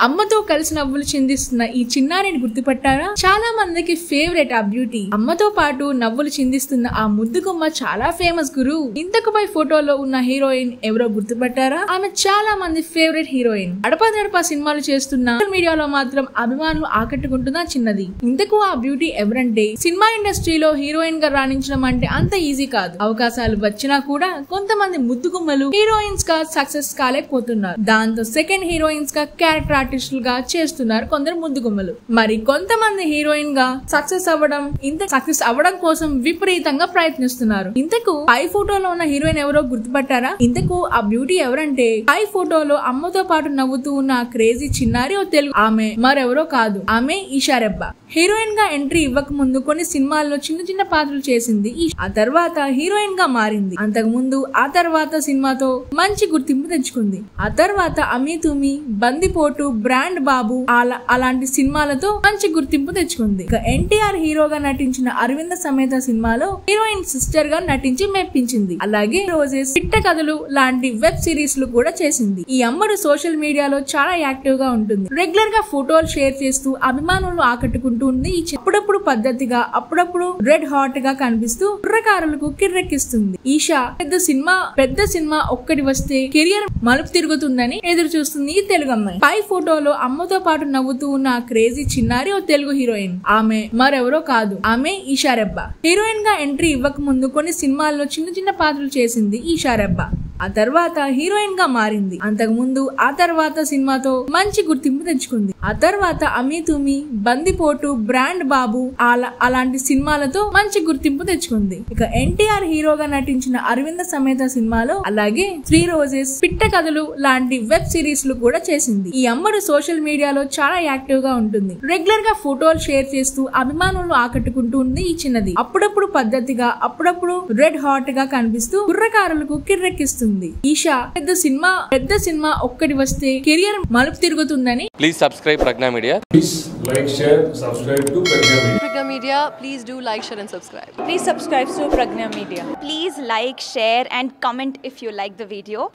అమ్మతో కలిసి నవ్వులు చిందిస్తున్న ఈ చిన్నారిని గుర్తుపట్టారా? చాలా మందికి ఫేవరెట్ ఆ బ్యూటీ. అమ్మతో పాటు నవ్వులు చిందిస్తున్న ఆ ముద్దుగుమ్మ చాలా ఫేమస్ గురు. ఇంతకు పై ఫోటోలో ఉన్న హీరోయిన్ ఎవరో గుర్తుపట్టారా? ఆమె చాలా మంది ఫేవరెట్ హీరోయిన్. అడపాదడపా సినిమాలు చేస్తున్న సోషల్ మీడియాలో మాత్రం అభిమానులు ఆకట్టుకుంటున్న చిన్నది. ఇంతకు ఆ బ్యూటీ ఎవరంటే, సినిమా ఇండస్ట్రీలో హీరోయిన్ గా రాణించడం అంటే అంత ఈజీ కాదు. అవకాశాలు వచ్చినా కూడా కొంతమంది ముద్దుగుమ్మలు హీరోయిన్స్ గా సక్సెస్ కాలేకపోతున్నారు. దాంతో సెకండ్ హీరోయిన్స్ గా క్యారెక్టర్ ఆర్టిస్టులుగా చేస్తున్నారు కొందరు ముద్దుగుమ్మలు. మరి కొంతమంది హీరోయిన్ గా సక్సెస్ అవ్వడం కోసం విపరీతంగా ప్రయత్నిస్తున్నారు. ఇంతకు పై ఫోటోలో ఉన్న హీరోయిన్ ఎవరో గుర్తుపట్టారా? ఇంతకు ఆ బ్యూటీ ఎవరంటే, పై ఫోటోలో అమ్మతో పాటు నవ్వుతూ ఉన్న క్రేజీ చిన్నారి ఓ తెలుగు ఆమె మరెవరో కాదు, ఆమె ఈషా రెబ్బా. హీరోయిన్ గా ఎంట్రీ ఇవ్వక ముందు కొన్ని సినిమాల్లో చిన్న చిన్న పాత్రలు చేసింది. ఆ తర్వాత హీరోయిన్ గా మారింది. అంతకు ముందు ఆ తర్వాత సినిమాతో మంచి గుర్తింపు తెచ్చుకుంది. ఆ తర్వాత అమీ తుమి, బందిపోటు, బ్రాండ్ బాబు అలాంటి సినిమాలతో మంచి గుర్తింపు తెచ్చుకుంది. ఇక ఎన్టీఆర్ హీరోగా నటించిన అరవింద సమేత సినిమాలో హీరోయిన్ సిస్టర్ గా నటించి మెప్పించింది. అలాగే రోజెస్, పిట్ట కథలు లాంటి వెబ్ సిరీస్ లు కూడా చేసింది. ఈ అమ్మడు సోషల్ మీడియాలో చాలా యాక్టివ్ గా ఉంటుంది. రెగ్యులర్ గా ఫోటోలు షేర్ చేస్తూ అభిమానులను ఆకట్టుకుంటుంది. అప్పుడప్పుడు పద్ధతిగా, అప్పుడప్పుడు రెడ్ హాట్ గా కనిపిస్తూ కుర్రకారులకు కిర్రెక్కిస్తుంది. ఈషా పెద్ద సినిమా ఒక్కటి వస్తే కెరియర్ మలుపు తిరుగుతుందని ఎదురు చూస్తుంది ఈ తెలుగు అమ్మాయి. పై ఫోటోలో అమ్మతో పాటు నవ్వుతూ ఉన్న క్రేజీ చిన్నారి ఓ తెలుగు హీరోయిన్. ఆమె మరెవరో కాదు, ఆమె ఈషా రెబ్బా. హీరోయిన్ గా ఎంట్రీ ఇవ్వక ముందు కొన్ని సినిమాల్లో చిన్న చిన్న పాత్రలు చేసింది ఈషా రెబ్బా. ఆ తర్వాత హీరోయిన్ గా మారింది. అంతకు ముందు ఆ తర్వాత సినిమాతో మంచి గుర్తింపు తెచ్చుకుంది. ఆ తర్వాత అమీ తుమి, బందిపోటు, బ్రాండ్ బాబు అలాంటి సినిమాలతో మంచి గుర్తింపు తెచ్చుకుంది. ఇక ఎన్టీఆర్ హీరోగా నటించిన అరవింద సమేత సినిమాలో, అలాగే 3 రోజెస్, పిట్ట కథలు లాంటి వెబ్ సిరీస్ లు కూడా చేసింది. ఈ అమ్మడు సోషల్ మీడియాలో చాలా యాక్టివ్ గా ఉంటుంది. రెగ్యులర్ గా ఫోటోలు షేర్ చేస్తూ అభిమానులను ఆకట్టుకుంటుంది ఈ చిన్నది. అప్పుడప్పుడు పద్ధతిగా, అప్పుడప్పుడు రెడ్ హాట్ గా కనిపిస్తూ కుర్రకారులకు కిర్రెక్కిస్తుంది. ఈషా పెద్ద సినిమా ఒక్కటి వస్తే కెరియర్ మలుపు తిరుగుతుందని. Please subscribe Pragna media. Please like, share, subscribe to Pragna Media. Pragna Media, please do like, share and subscribe. Please subscribe to Pragna Media. Please like, share and comment if you like the video.